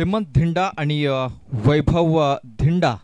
हेमंत धिंडा आणि वैभव धिंडा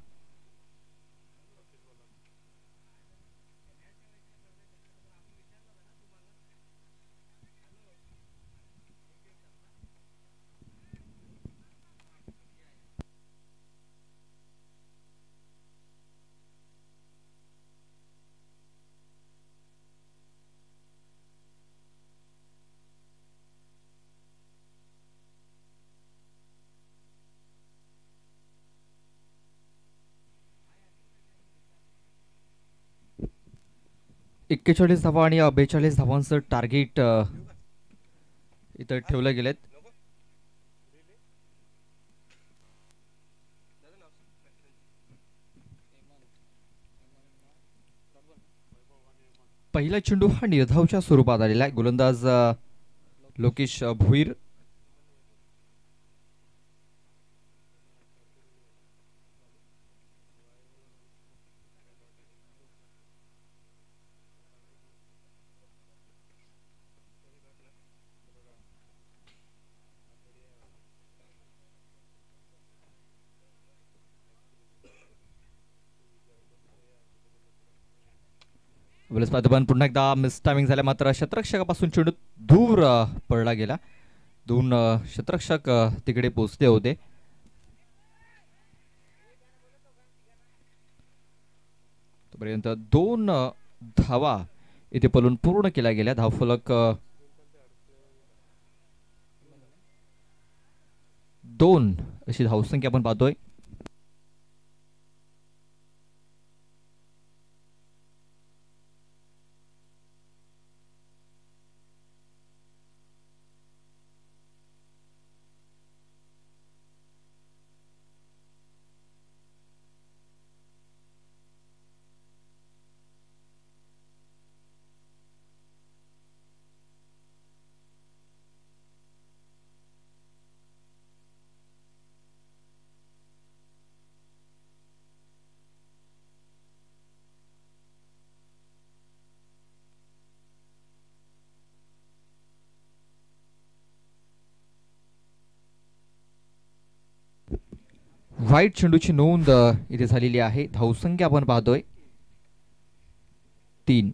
एक्केचाळीस धावा आणि 42 धावांचं टार्गेट इथं ठेवले गेलेत. पहिला चेंडू हा निर्धावच्या स्वरूपात आलेला आहे. गोलंदाज लोकेश भोईर. पुन्हा एकदा मिस टायमिंग झाल्या, मात्र शतरक्षकापासून चेंडू दूर पडला गेला. दोन शतरक्षक तिकडे पोहोचले होते. तोपर्यंत 2 धावा इथे पलून पूर्ण केल्या गेल्या. धावफलक 2 अशी धावसंख्या आपण पाहतोय. व्हाईट चेंडूची नोंद इथे झालेली आहे. धावसंख्या आपण पाहतोय 3.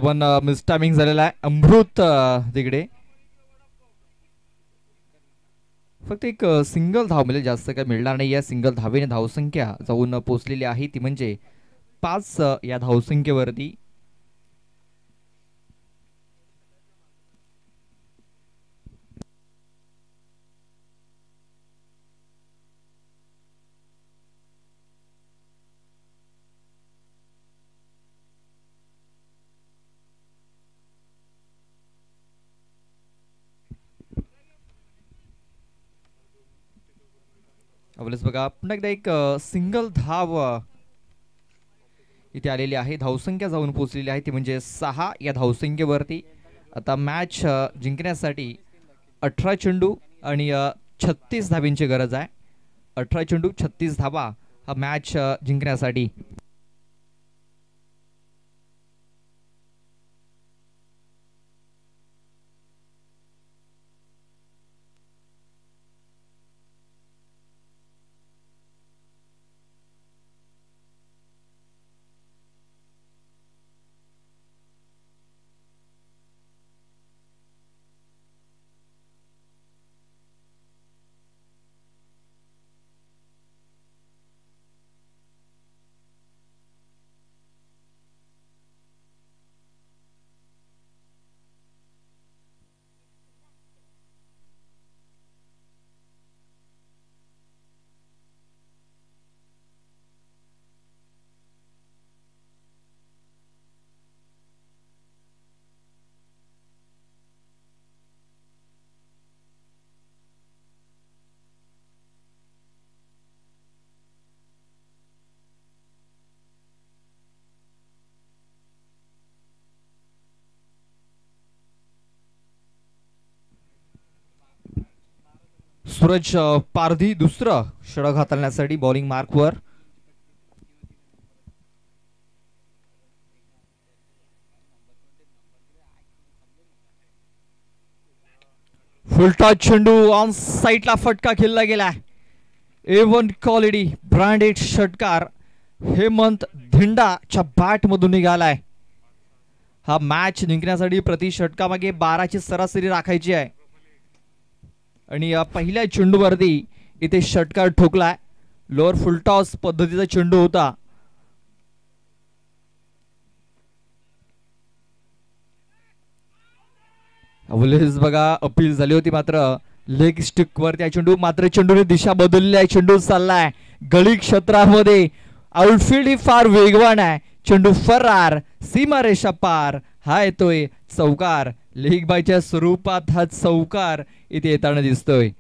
पण मिस टायमिंग झालेला आहे. अमृत तिकडे फक्त एक सिंगल धाव मिळेल, जास्त काय मिळणार नाही. या सिंगल धावेने धावसंख्या जाऊन पोहोचलेली आहे, ती म्हणजे 5 या धावसंख्येवरती. बघा पुन्हा एकदा एक सिंगल धाव इथे आलेली आहे. धावसंख्या जाऊन पोहोचलेली आहे, ती म्हणजे 6 या धावसंख्येवरती. आता मॅच जिंकण्यासाठी 18 चेंडू आणि 36 धावींची गरज आहे. 18 चेंडू 36 धावा हा मॅच जिंकण्यासाठी. सूरज पारधी दुसरं षटक हाताळण्यासाठी बॉलिंग मार्कवर. फुलटॉस चेंडू ऑन साइडला फटका खेळला गेला. A1 क्वालिटी ब्रँडेड षटकार हेमंत धिंडाच्या बॅट मधून निघालाय. हा मॅच जिंकण्यासाठी प्रति षटकामागे 12ची सरासरी राखायची आहे आणि पहिल्या चेंडूवरती इथे षटकार ठोकलाय. लोअर फुलटॉस पद्धतीचा चेंडू होता. बघा अपील झाली होती मात्र लेग स्टिक वर त्या चेंडू मात्र चेंडूने दिशा बदलली आहे. चेंडू चाललाय गळी क्षेत्रामध्ये. आउटफील्ड ही फार वेगवान आहे. चेंडू फरार सीमारेषा पार. हा येतोय चौकार. लेग बायच्या स्वरूपात हा चौकार इथे येताना दिसतोय.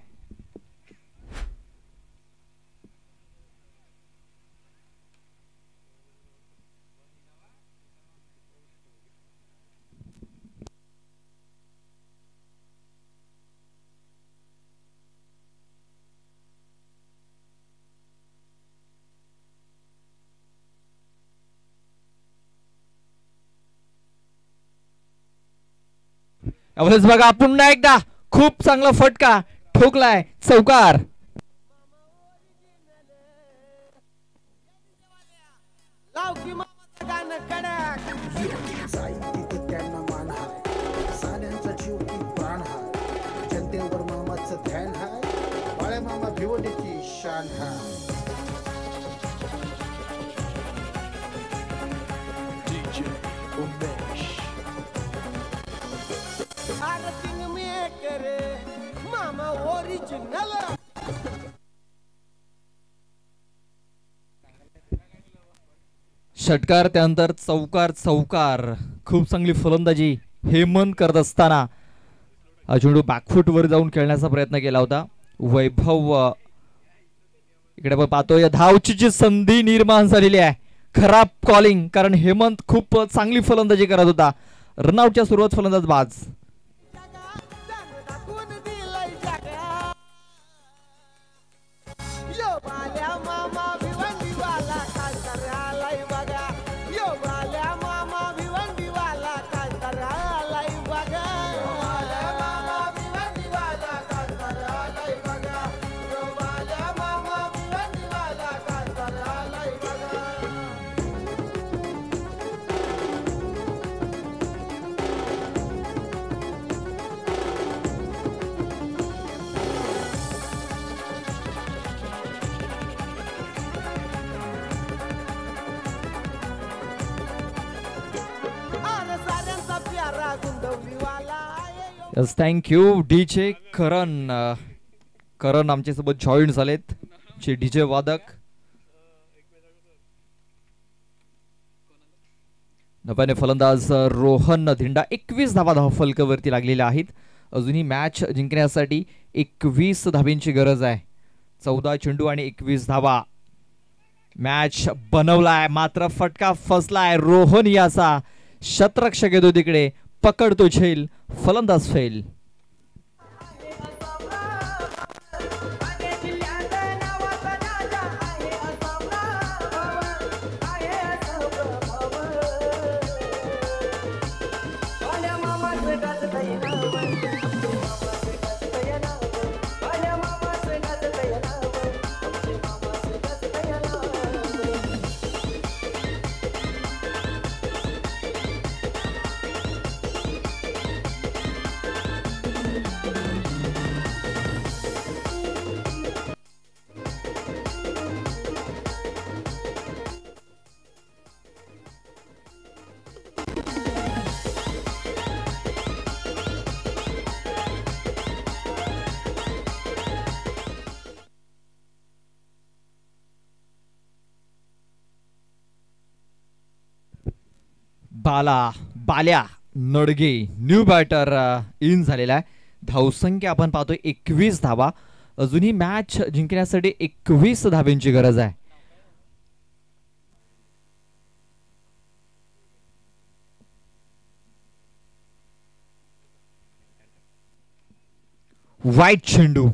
बघा पुन्हा एकदा खूप चांगला फटका ठोकलाय चौकार. जनतेवर मामाचं ध्यान हाय. बाळे मामा भिवंडीची शान हाय. मामा ओरिजिनल. षटकार त्यानंतर चौकार. चौकार खूप चांगली फलंदाजी हेमंत करत असताना हा चेंडू बॅकफूट वर जाऊन खेळण्याचा प्रयत्न केला होता. वैभव इकडे पण पाहतोय धावची संधी निर्माण झालेली आहे. खराब कॉलिंग कारण हेमंत खूप चांगली फलंदाजी करत होता. रनआउटच्या सुरुवात फलंदाज बाज. थँक्यू डीजे करण. करण आमच्या सोबत जॉईन झालेत जे डीजे वादक. नव्याने फलंदाज रोहन धिंडा 21 धावा धावफलकावरती लागलेल्या आहेत. अजूनही मॅच जिंकण्यासाठी 21 धाबींची गरज आहे. 14 चेंडू आणि 21 धावा. मॅच बनवलाय मात्र फटका फसलाय. रोहन याचा शतरक्षक येतो तिकडे पकडतो झेल. फलंदाज फेल. Balya Nadge new batter in झालेला आहे. धावसंख्या आपण पाहतोय 21 धावा. अजूनही मॅच जिंकण्यासाठी 21 धाब्यांची गरज आहे. वाईट चेंडू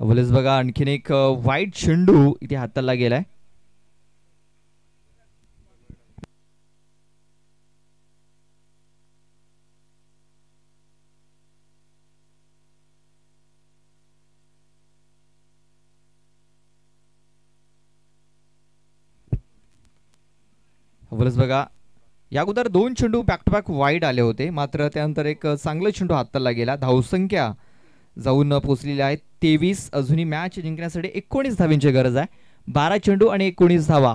अवलेस बघा आणखीन एक वाईट चेंडू इथे हाताला गेलाय. अवलेस बघा या अगोदर 2 चेंडू बॅक टू बॅक वाईड आले होते, मात्र त्यानंतर एक चांगला चेंडू हाताला गेला. धावसंख्या जाऊन पोहोचलेली आहे 23. अजूनही मॅच जिंकण्यासाठी 19 धावांची गरज आहे. 12 चेंडू आणि 19 धावा.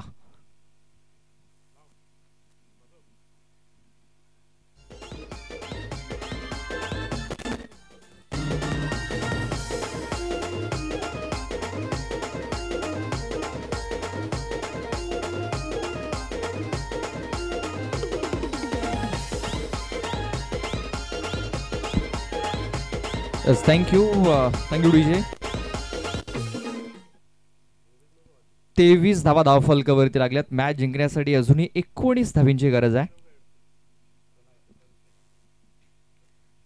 Thank you DJ. 23 धावा धावफलकावरती लागल्यात. मॅच जिंकण्यासाठी अजूनही 19 धावांची गरज आहे.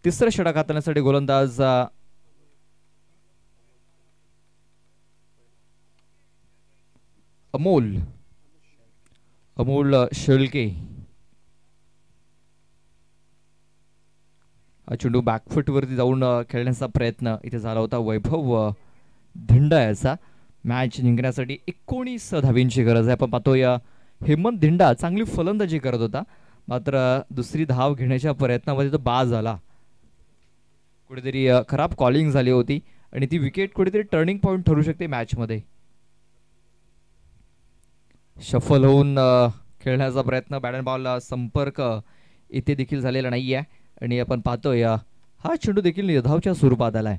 तिसरं षटक हाताळण्यासाठी गोलंदाज अमोल शेळके. हा चेंडू बॅकफुट वरती जाऊन खेळण्याचा प्रयत्न इथे झाला होता वैभव धिंडा याचा. मॅच जिंकण्यासाठी 19 धावांची गरज आहे. आपण पाहतोय हेमंत धिंडा चांगली फलंदाजी करत होता, मात्र दुसरी धाव घेण्याच्या प्रयत्नामध्ये तो बाद झाला. कुठेतरी खराब कॉलिंग झाली होती आणि ती विकेट कुठेतरी टर्निंग पॉइंट ठरू शकते मॅच मध्ये. शफल होऊन खेळण्याचा प्रयत्न, बॅट अँड बॉल संपर्क इथे देखील झालेला नाहीये आणि आपण पाहतोय हा चेंडू देखील निर्धावच्या स्वरूपात आलाय.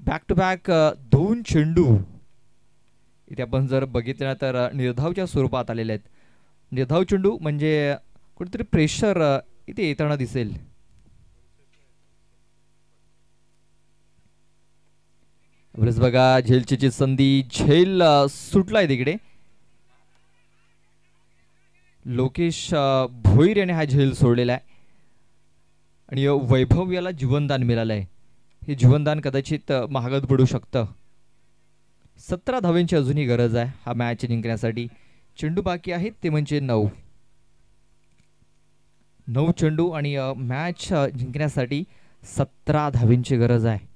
बॅक टू बॅक 2 चेंडू इथे आपण जर बघितलं तर निर्धावच्या स्वरूपात आलेले आहेत. निर्धाव चेंडू म्हणजे कुठेतरी प्रेशर इथे येताना दिसेल. बघा झेलची संधी, झेल सुटलाय तिकडे. लोकेश भोईर याने हा झेल सोडलेला आहे आणि वैभव याला जीवनदान मिळालंय. हे जीवनदान कदाचित महागात पडू शकतं. 17 धावांची अजूनही गरज आहे हा मॅच जिंकण्यासाठी. चेंडू बाकी आहेत ते म्हणजे 9 चेंडू आणि मॅच जिंकण्यासाठी 17 धावांची गरज आहे.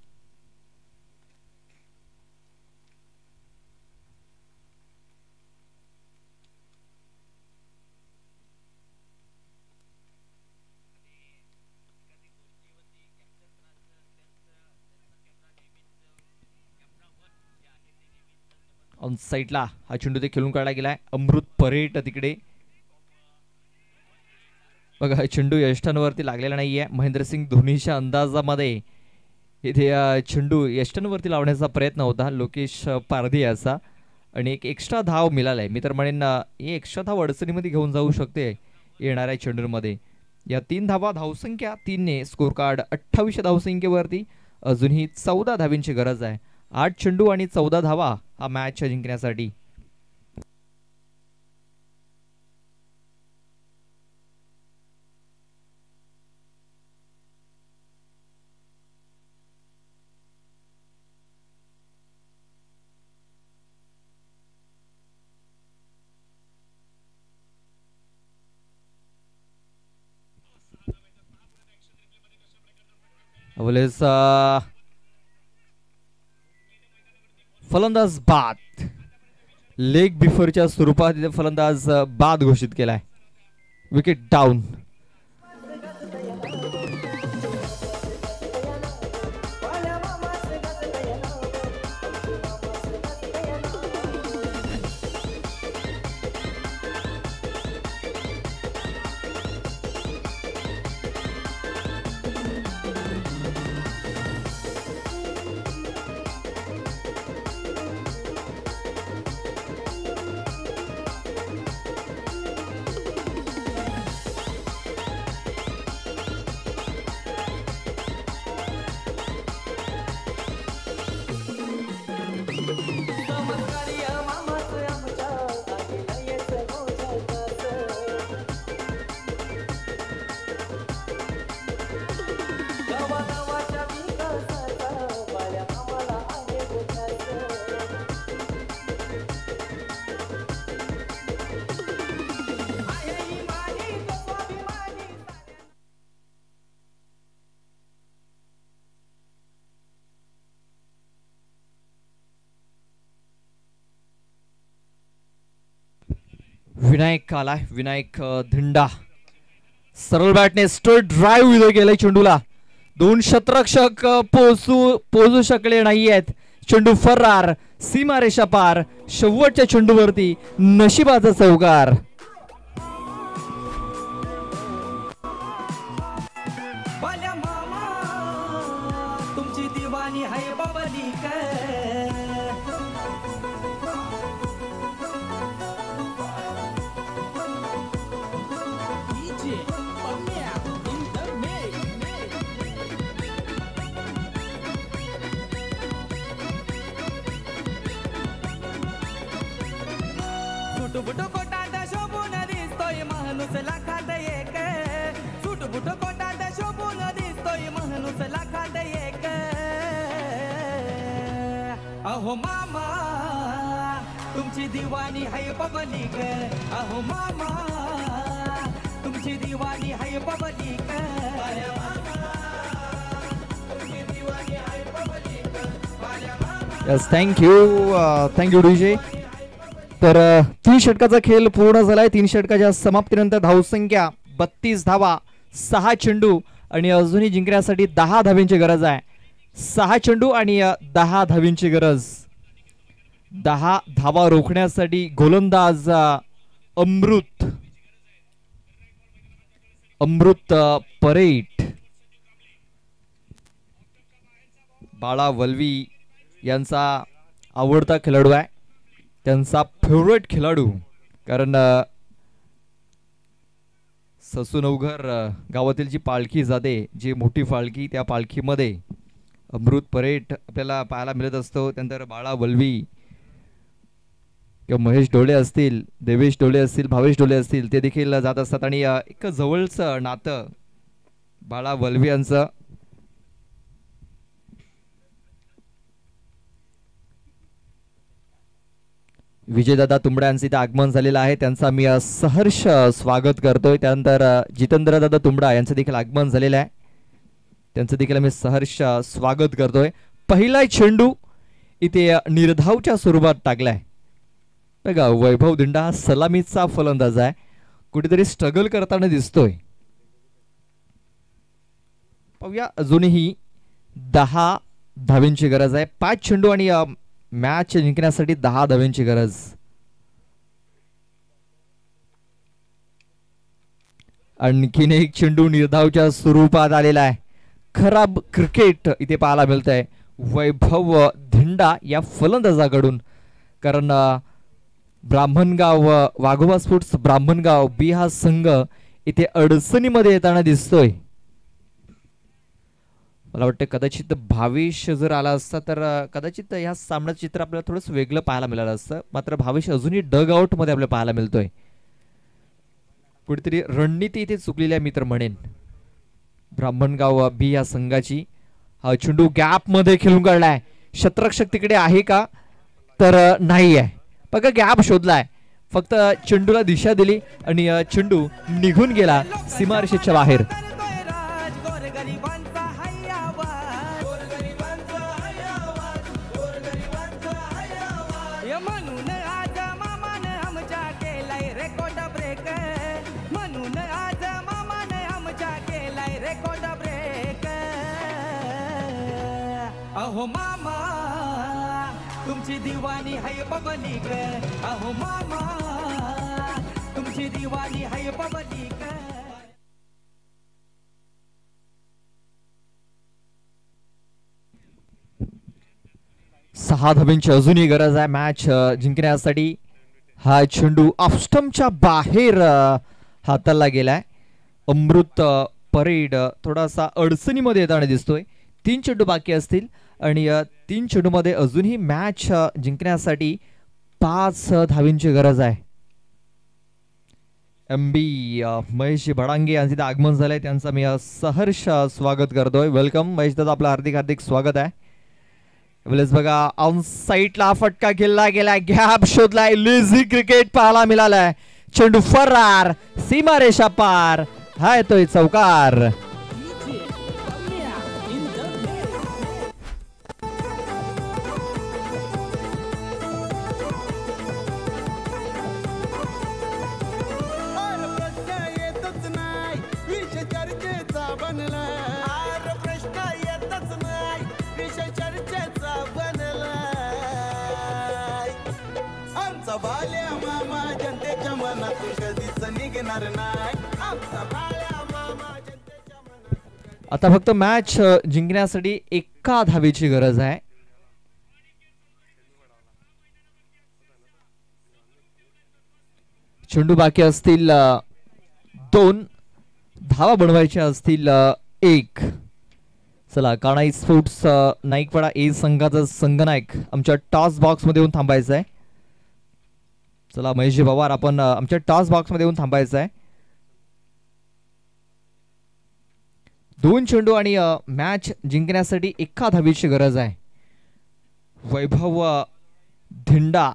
ऑन साईडला हा चेंडू ते खेळून काढला गेलाय. अमृत परेट तिकडे बघा, चेंडू यष्टांवरती लागलेला नाहीये. महेंद्रसिंग धोनीच्या अंदाजामध्ये इथे चेंडू यष्टांवरती लावण्याचा प्रयत्न होता लोकेश पारधी याचा आणि एक एक्स्ट्रा धाव मिळालाय. मी तर म्हणेन ही एक्स्ट्रा धाव अडचणीमध्ये घेऊन जाऊ शकते येणाऱ्या चेंडूमध्ये. या 3 धावा धावसंख्या 3 ने स्कोर कार्ड 28 धावसंख्येवरती. अजूनही 14 धावांची गरज आहे. 8 चेंडू आणि 14 धावा हा मॅच जिंकण्यासाठी. फलंदाज बाद, लेग बिफोरच्या स्वरूपात फलंदाज बाद घोषित केलाय. Wicket down. विनायक आलाय. विनायक धिंडा सरळ बॅटने स्ट्रेट ड्राईव्ह इथे गेलाय चेंडूला. दोन शतरक्षक पोहोचू शकले नाहीयेत. चेंडू फरार, सीमारेषा पार. शेवटच्या चेंडूवरती नशिबाचा चौकार. सुटबुट कोटात शोभून दिसतोय माणूस लाखात एक. सुटबुट कोटात शोभून दिसतोय माणूस लाखात एक. अहो मामा तुमची दिवाणी हाय पब्लिक. अहो मामा तुमची दिवाणी हाय पब्लिक. Yes, thank you DJ. तर 3 षटकाचा खेळ पूर्ण झालाय. 3 षटकाच्या समाप्तीनंतर धावसंख्या 32 धावा, 6 चेंडू आणि अजूनही जिंकण्यासाठी 10 धावींची गरज आहे. 6 चेंडू आणि 10 धावींची गरज. 10 धावा रोखण्यासाठी गोलंदाज अमृत परेट, बाळा वल्वी यांचा आवडता खेळाडू आहे, त्यांचा फेवरेट खेळाडू. कारण ससूनवघर गावातील जी पालखी जाते, जी मोठी पालखी, त्या पालखीमध्ये अमृत परेट आपल्याला पाहायला मिळत असतो. त्यानंतर बाळा वल्वी किंवा महेश डोळे असतील, देवेश डोळे असतील, भावेश डोळे असतील, ते देखील जात असतात. आणि एक जवळचं नातं बाळा वल्वी यांचं. विजयदादा तुंबडे यांचे इथे आगमन झालेलं आहे, त्यांचा मी सहर्ष स्वागत करतोय. त्यानंतर जितेंद्रदादा तुंबडा यांचं देखील आगमन झालेलं आहे, त्यांचं देखील मी सहर्ष स्वागत करतोय. पहिला चेंडू इथे निर्धावच्या स्वरूपात टाकलाय बघा. वैभव धिंडा हा सलामीचा फलंदाज आहे, कुठेतरी स्ट्रगल करताना दिसतोय. पाहूया, अजूनही 10 धावींची गरज आहे. 5 चेंडू आणि मॅच जिंकण्यासाठी 10 धावींची गरज. आणखीन एक चेंडू निर्धावच्या स्वरूपात आलेला आहे. खराब क्रिकेट इथे पाहायला मिळत आहे वैभव धिंडा या फलंदाजाकडून. कारण ब्राह्मणगाव, वाघोबा स्पोर्ट्स ब्राह्मणगाव बी हा संघ इथे अडचणीमध्ये येताना दिसतोय. मला वाटतं कदाचित भावेश जर आला असता तर कदाचित ह्या सामन्याचं चित्र आपल्याला थोडंसं वेगळं पाहायला मिळालं असतं. मात्र भावेश अजूनही डग आउट मध्ये आपल्याला पाहायला मिळतोय. कुठेतरी रणनीती इथे चुकलेली आहे मी तर म्हणेन ब्राह्मणगाव बी या संघाची. हा चेंडू गॅप मध्ये खेळून काढलाय. शतरक्षक तिकडे आहे का तर नाही आहे. बघा, गॅप शोधलाय, फक्त चेंडूला दिशा दिली आणि चेंडू निघून गेला सीमारेषेच्या बाहेर. अहो मामा तुमची दिवाणी हाय पब्लिक. अहो मामा तुमची दिवाणी हाय पब्लिक. 6 धावींची अजूनही गरज आहे मॅच जिंकण्यासाठी. हा चेंडू ऑफस्टंपच्या बाहेर हाताला गेलाय. अमृत परेड थोडासा अडचणीमध्ये येताना दिसतोय. 3 चेंडू बाकी असतील आणि 3 चेंडूमध्ये अजूनही मॅच जिंकण्यासाठी 5 धावींची गरज आहे. MB महेश भडांगे यांचे आगमन झालंय, त्यांचा मी सहर्ष स्वागत करतोय. वेलकम महेश दादा, आपलं हार्दिक हार्दिक स्वागत आहे. वेळेस बघा, ऑन साईडला फटका खेळला गेलाय, गॅप शोधलाय, लेझी क्रिकेट पाहायला मिळालाय. चेंडू फरार, सीमारेषा पार. हा येतोय चौकार. बाल्या मामा जनतेच्या मनातून कधीच निघणार नाही. आमचा बाल्या मामा जनतेच्या मनातून. आता फक्त मॅच जिंकण्यासाठी एका धावेची गरज आहे. चेंडू बाकी असतील 2, धावा बनवायच्या असतील 1. चला काणाई स्पोर्ट्स नाईकवाडा ए संघाचा संघनायक आमच्या टॉस बॉक्स मध्ये येऊन थांबायचं आहे. चला महेशजी पवार आपण आमच्या टॉस बॉक्स मध्ये येऊन थांबायचं आहे. 2 चेंडू आणि मॅच जिंकण्यासाठी एका धावेची गरज आहे. वैभव धिंडा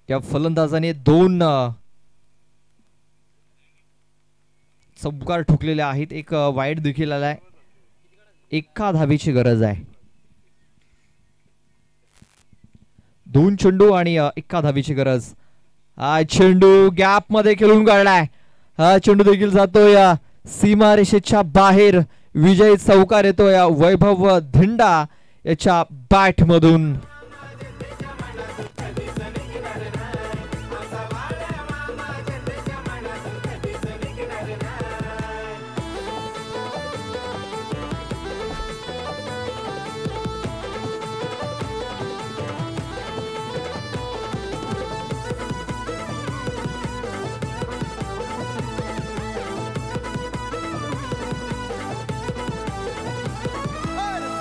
त्या फलंदाजाने 2 चौकार ठोकलेले आहेत. एक वाईट देखील आलाय. एका धावेची गरज आहे. 2 चेंडू आणि एका धावेची गरज. हा चेंडू गॅप मध्ये खेळून काढलाय. हा चेंडू देखील जातोय सीमारेषेच्या बाहेर. विजयी चौकार येतोय वैभव धिंडा याच्या बॅट मधून.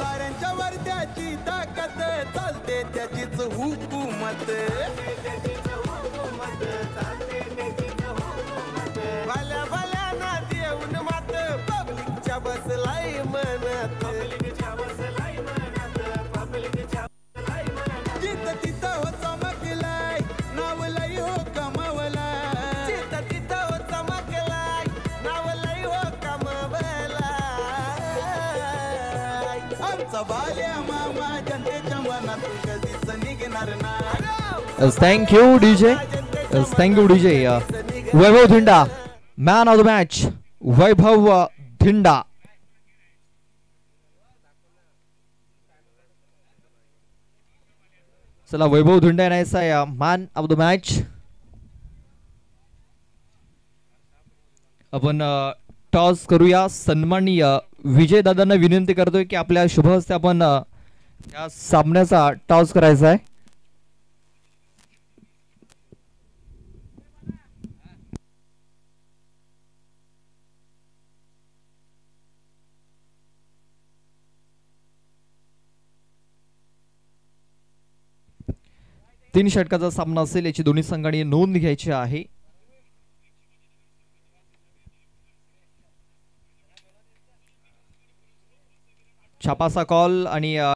साऱ्यांच्या वर त्याची ताकद चालते त्याचीच हुकूमत. भल्या भल्या ना देऊन मात पब्लिकच्या बसलाय म्हणत. जिथं तिथं हो चमकलाय नाव लई हो कमावलाय. जिथं तिथं हो चमकलाय नाव लई हो कमावलाय. आमचा बाल्या मामा जनतेच्या मनातून कधीच निघणार नाही. Thank you DJ. Thank you DJ. Vaibhav Dhinda man of the match. Vaibhav Dhinda. चला वैभव धिंडा यायचा मॅन ऑफ द मॅच. आपण टॉस करूया. सन्माननीय विजय दादांना विनंती करतोय की आपल्या शुभ हस्ते आपण या सामन्याचा टॉस करायचा आहे. तीन षटकाचा सामना असेल याची दोन्ही संघांनी नोंद घ्यायची आहे. छापाचा कॉल आणि